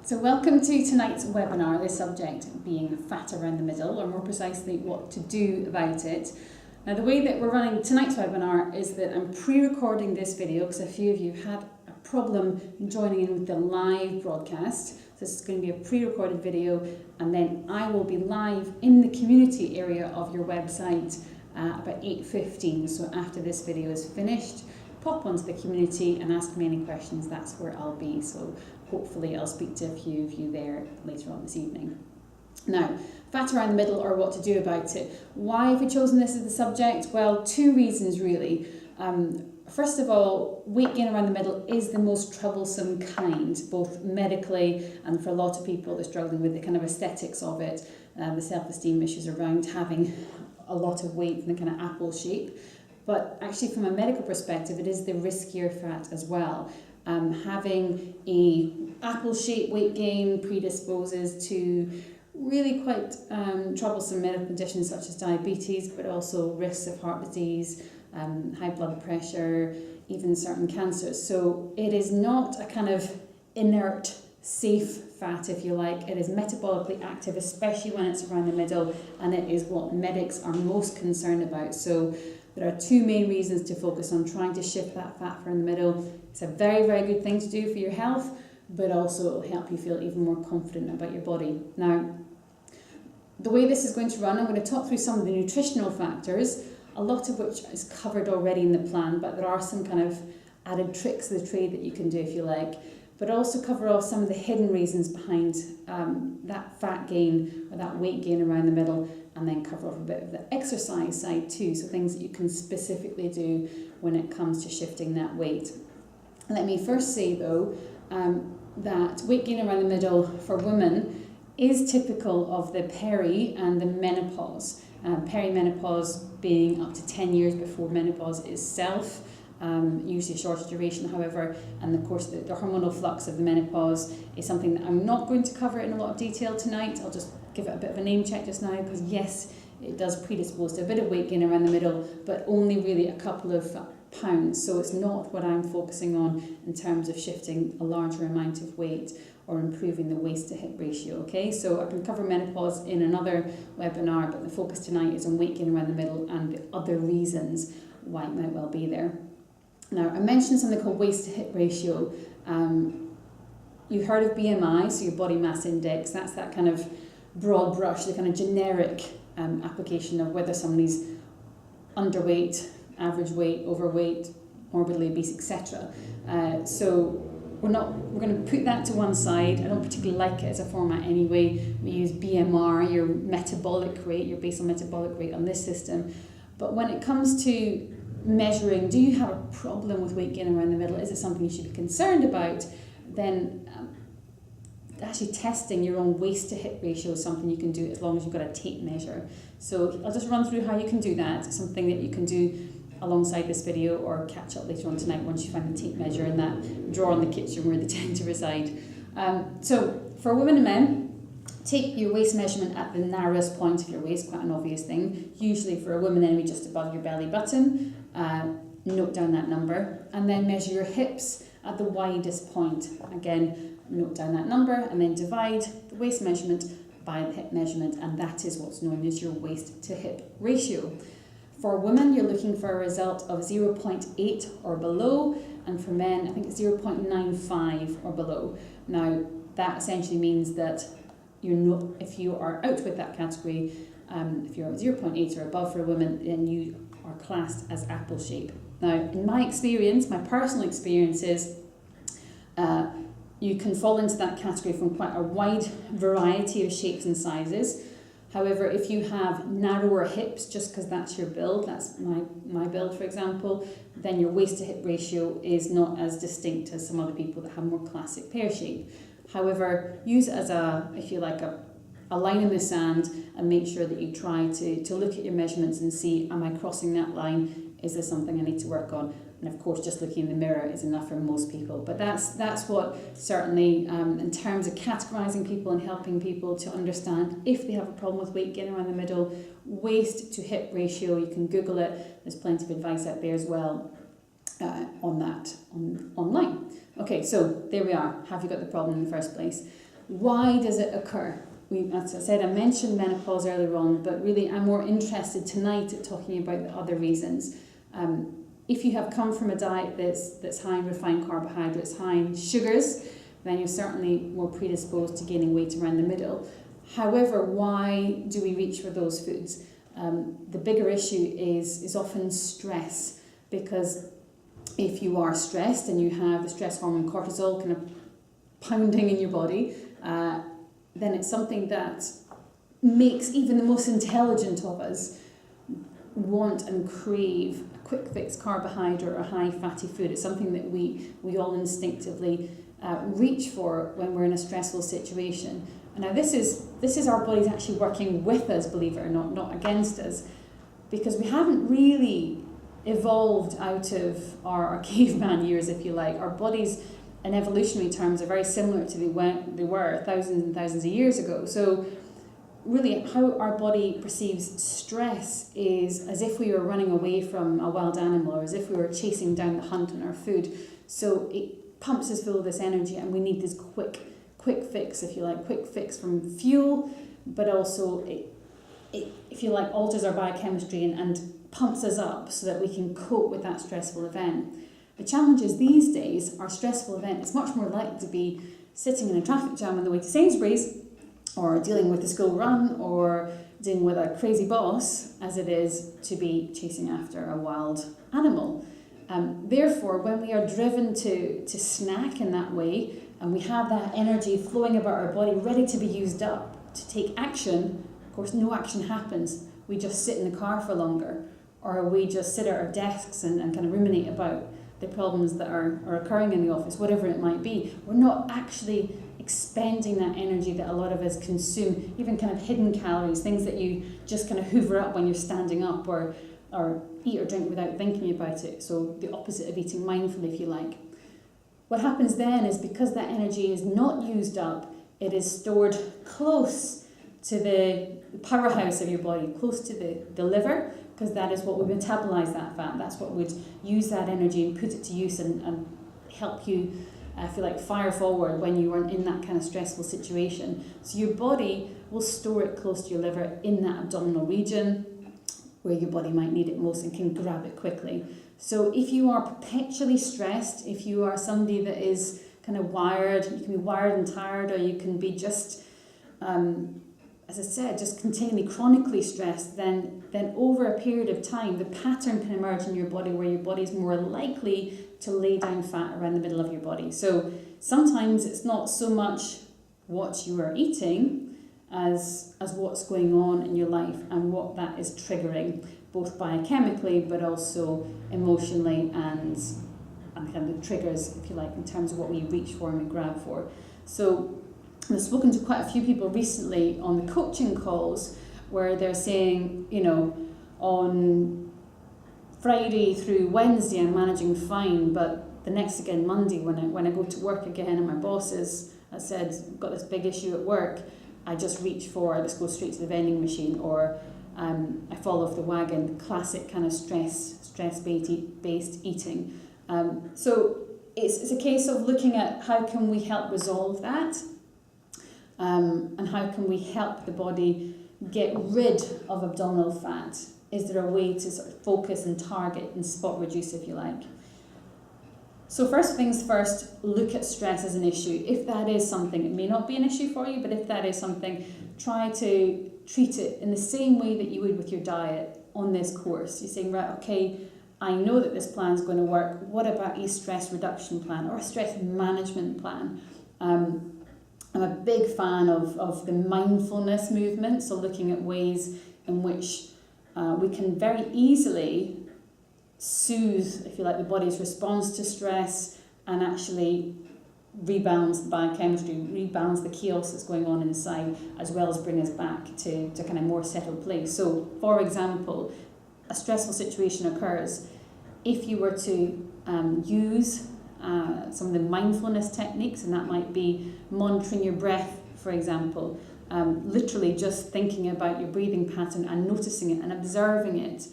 So welcome to tonight's webinar, the subject being fat around the middle, or more precisely what to do about it. Now the way that we're running tonight's webinar is that I'm pre-recording this video because a few of you had a problem joining in with the live broadcast. So this is going to be a pre-recorded video, and then I will be live in the community area of your website about 8:15. So after this video is finished, pop onto the community and ask me any questions. That's where I'll be. So hopefully I'll speak to a few of you there later on this evening. Now, fat around the middle, or what to do about it. Why have we chosen this as the subject? Well, two reasons really. First of all, weight gain around the middle is the most troublesome kind, both medically and for a lot of people that are struggling with the kind of aesthetics of it, the self-esteem issues around having a lot of weight in the kind of apple shape. But actually from a medical perspective, it is the riskier fat as well. Having a apple-shaped weight gain predisposes to really quite troublesome medical conditions such as diabetes, but also risks of heart disease, high blood pressure, even certain cancers. So it is not a kind of inert, safe fat, if you like. It is metabolically active, especially when it's around the middle, and it is what medics are most concerned about. So there are two main reasons to focus on trying to shift that fat from the middle. It's a very, very good thing to do for your health, but also it will help you feel even more confident about your body. Now, the way this is going to run, I'm going to talk through some of the nutritional factors, a lot of which is covered already in the plan, but there are some kind of added tricks of the trade that you can do if you like, but also cover off some of the hidden reasons behind that fat gain or that weight gain around the middle, and then cover off a bit of the exercise side too, so things that you can specifically do when it comes to shifting that weight. Let me first say though that weight gain around the middle for women is typical of the peri and the menopause. Perimenopause being up to 10 years before menopause itself, usually a shorter duration however, and of course the hormonal flux of the menopause is something that I'm not going to cover in a lot of detail tonight. I'll just give it a bit of a name check just now, because yes, it does predispose to a bit of weight gain around the middle, but only really a couple of pounds. So it's not what I'm focusing on in terms of shifting a larger amount of weight or improving the waist to hip ratio. Okay, so I can cover menopause in another webinar, but the focus tonight is on weight gain around the middle and the other reasons why it might well be there. Now, I mentioned something called waist to hip ratio. You've heard of BMI, so your body mass index. That's that kind of broad brush, the kind of generic application of whether somebody's underweight, average weight, overweight, morbidly obese, etc. So we're going to put that to one side. I don't particularly like it as a format anyway. We use BMR, your metabolic rate, your basal metabolic rate on this system. But when it comes to measuring, do you have a problem with weight gain around the middle? Is it something you should be concerned about? Then actually testing your own waist to hip ratio is something you can do as long as you've got a tape measure. So I'll just run through how you can do that. It's something that you can do alongside this video, or catch up later on tonight once you find the tape measure in that drawer in the kitchen where they tend to reside. So for women and men, take your waist measurement at the narrowest point of your waist, quite an obvious thing. Usually for a woman anyway, just above your belly button. Note down that number, and then measure your hips at the widest point. Again, note down that number, and then divide the waist measurement by the hip measurement, and that is what's known as your waist to hip ratio. For women, you're looking for a result of 0.8 or below, and for men, I think it's 0.95 or below. Now, that essentially means that you're not, if you are out with that category, if you're 0.8 or above for a woman, then you are classed as apple shape. Now, in my experience, my personal experience is you can fall into that category from quite a wide variety of shapes and sizes. However, if you have narrower hips, just because that's your build, that's my build for example, then your waist to hip ratio is not as distinct as some other people that have more classic pear shape. However, use it as a, if you like, a line in the sand, and make sure that you try to look at your measurements and see, am I crossing that line? Is there something I need to work on? And of course, just looking in the mirror is enough for most people. But that's what certainly, in terms of categorising people and helping people to understand if they have a problem with weight gain around the middle, waist to hip ratio, you can Google it. There's plenty of advice out there as well on that online. Okay, so there we are. Have you got the problem in the first place? why does it occur? As I said, I mentioned menopause earlier on, but really I'm more interested tonight at talking about the other reasons. If you have come from a diet that's high in refined carbohydrates, high in sugars, then you're certainly more predisposed to gaining weight around the middle. However, why do we reach for those foods? The bigger issue is often stress, because if you are stressed and you have the stress hormone cortisol kind of pounding in your body, then it's something that makes even the most intelligent of us want and crave a quick fix carbohydrate or high fatty food. It's something that we all instinctively reach for when we're in a stressful situation. And now this is our bodies actually working with us, believe it or not against us, because we haven't really evolved out of our caveman years, if you like. Our bodies in evolutionary terms are very similar to they were thousands and thousands of years ago. So really how our body perceives stress is as if we were running away from a wild animal, or as if we were chasing down the hunt on our food. So it pumps us full of this energy, and we need this quick fix, if you like, quick fix from fuel, but also it if you like, alters our biochemistry and pumps us up so that we can cope with that stressful event. The challenge is these days, our stressful event is much more likely to be sitting in a traffic jam on the way to Sainsbury's, or dealing with the school run, or dealing with a crazy boss, as it is to be chasing after a wild animal. Therefore, when we are driven to snack in that way, and we have that energy flowing about our body ready to be used up to take action, of course no action happens. We just sit in the car for longer, or we just sit at our desks and kind of ruminate about the problems that are occurring in the office, whatever it might be. We're not actually expending that energy that a lot of us consume, even kind of hidden calories, things that you just kind of hoover up when you're standing up, or eat or drink without thinking about it. So the opposite of eating mindfully, if you like. What happens then is, because that energy is not used up, it is stored close to the powerhouse of your body, close to the liver, because that is what would metabolize that fat. That's what would use that energy and put it to use and help you, if you like, fire forward when you are in that kind of stressful situation. So your body will store it close to your liver in that abdominal region where your body might need it most and can grab it quickly. So if you are perpetually stressed, if you are somebody that is kind of wired, you can be wired and tired, or you can be just, as I said, just continually chronically stressed, then over a period of time, the pattern can emerge in your body where your body is more likely to lay down fat around the middle of your body. So sometimes it's not so much what you are eating as what's going on in your life and what that is triggering, both biochemically but also emotionally, and kind of the triggers, if you like, in terms of what we reach for and we grab for. So I've spoken to quite a few people recently on the coaching calls where they're saying, you know, on Friday through Wednesday I'm managing fine, but the next again Monday when I go to work again and my boss has said, I've got this big issue at work, I just reach for, let's go straight to the vending machine, or I fall off the wagon, classic kind of stress-based eating. So it's a case of looking at how can we help resolve that, and how can we help the body get rid of abdominal fat. Is there a way to sort of focus and target and spot reduce, if you like? So first things first, look at stress as an issue. If that is something, it may not be an issue for you, but if that is something, try to treat it in the same way that you would with your diet on this course. You're saying, right, okay, I know that this plan is going to work. What about a stress reduction plan or a stress management plan? I'm a big fan of the mindfulness movement, so looking at ways in which we can very easily soothe, if you like, the body's response to stress and actually rebalance the biochemistry, rebalance the chaos that's going on inside, as well as bring us back to kind of more settled place. So, for example, a stressful situation occurs. If you were to use some of the mindfulness techniques, and that might be monitoring your breath, for example, literally just thinking about your breathing pattern and noticing it and observing it,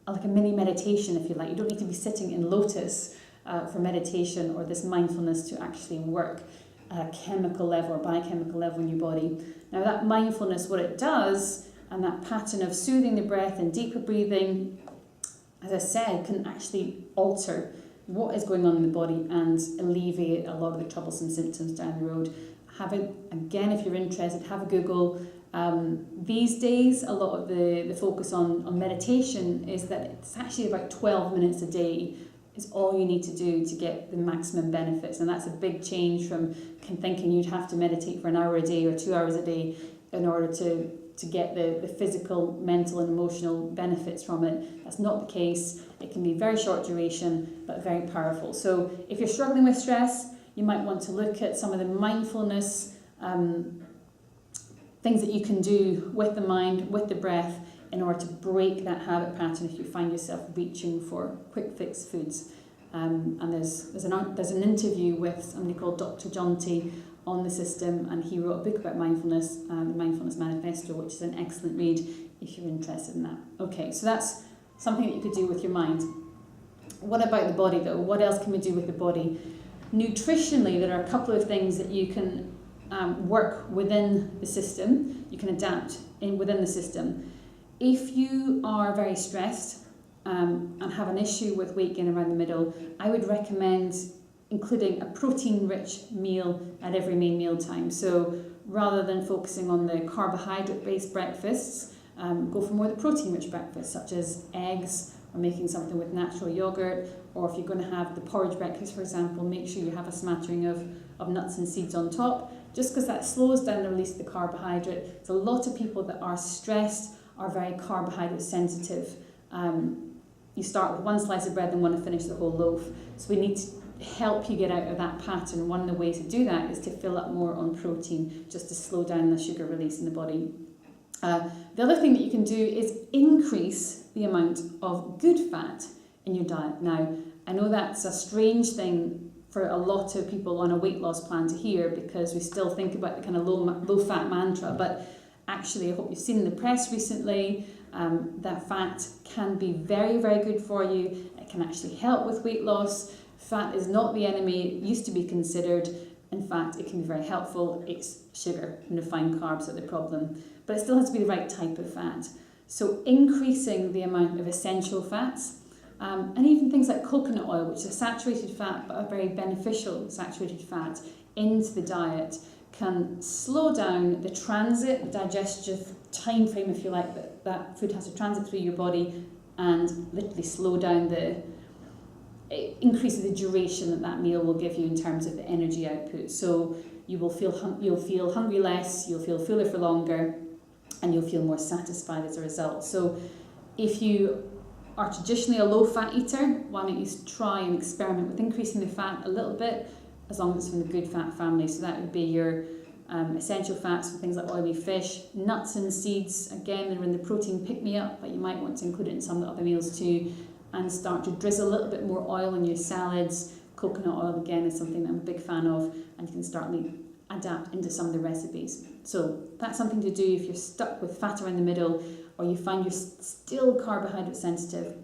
like a mini meditation, if you like. You don't need to be sitting in lotus for meditation or this mindfulness to actually work. at a chemical level or biochemical level in your body. Now that mindfulness, what it does, and that pattern of soothing the breath and deeper breathing, as I said, can actually alter what is going on in the body and alleviate a lot of the troublesome symptoms down the road. Again, if you're interested, have a Google. These days, a lot of the focus on meditation is that it's actually about 12 minutes a day is all you need to do to get the maximum benefits. And that's a big change from thinking you'd have to meditate for an hour a day or 2 hours a day in order to get the physical, mental and emotional benefits from it. That's not the case. It can be very short duration, but very powerful. So if you're struggling with stress, you might want to look at some of the mindfulness things that you can do with the mind, with the breath, in order to break that habit pattern if you find yourself reaching for quick fix foods. And there's an interview with somebody called Dr. Jonty on the system, and he wrote a book about mindfulness, the Mindfulness Manifesto, which is an excellent read if you're interested in that. Okay, so that's something that you could do with your mind. What about the body though? What else can we do with the body? Nutritionally, there are a couple of things that you can work within the system. You can adapt within the system. If you are very stressed and have an issue with weight gain around the middle, I would recommend including a protein-rich meal at every main meal time. So rather than focusing on the carbohydrate-based breakfasts, go for more the protein-rich breakfasts, such as eggs, or making something with natural yogurt, or if you're going to have the porridge breakfast, for example, make sure you have a smattering of nuts and seeds on top, just because that slows down the release of the carbohydrate. So a lot of people that are stressed are very carbohydrate sensitive. You start with one slice of bread and want to finish the whole loaf. So we need to help you get out of that pattern. One of the ways to do that is to fill up more on protein, just to slow down the sugar release in the body. The other thing that you can do is increase the amount of good fat in your diet. Now, I know that's a strange thing for a lot of people on a weight loss plan to hear, because we still think about the kind of low fat mantra, but actually, I hope you've seen in the press recently that fat can be very, very good for you. It can actually help with weight loss. Fat is not the enemy it used to be considered. In fact, it can be very helpful. It's sugar and refined carbs that are the problem. But it still has to be the right type of fat. So increasing the amount of essential fats, and even things like coconut oil, which is a saturated fat, but a very beneficial saturated fat, into the diet, can slow down the transit, the digestive time frame, if you like, that food has to transit through your body, and literally slow down it increases the duration that meal will give you in terms of the energy output. So you'll feel hungry less, you'll feel fuller for longer, and you'll feel more satisfied as a result. So if you are traditionally a low-fat eater, why don't you try and experiment with increasing the fat a little bit, as long as it's from the good fat family. So that would be your essential fats, so things like oily fish, nuts and seeds. Again, they're in the protein pick-me-up, but you might want to include it in some of the other meals too, and start to drizzle a little bit more oil in your salads. Coconut oil, again, is something that I'm a big fan of, and you can start to adapt into some of the recipes. So that's something to do if you're stuck with fat around the middle, or you find you're still carbohydrate sensitive.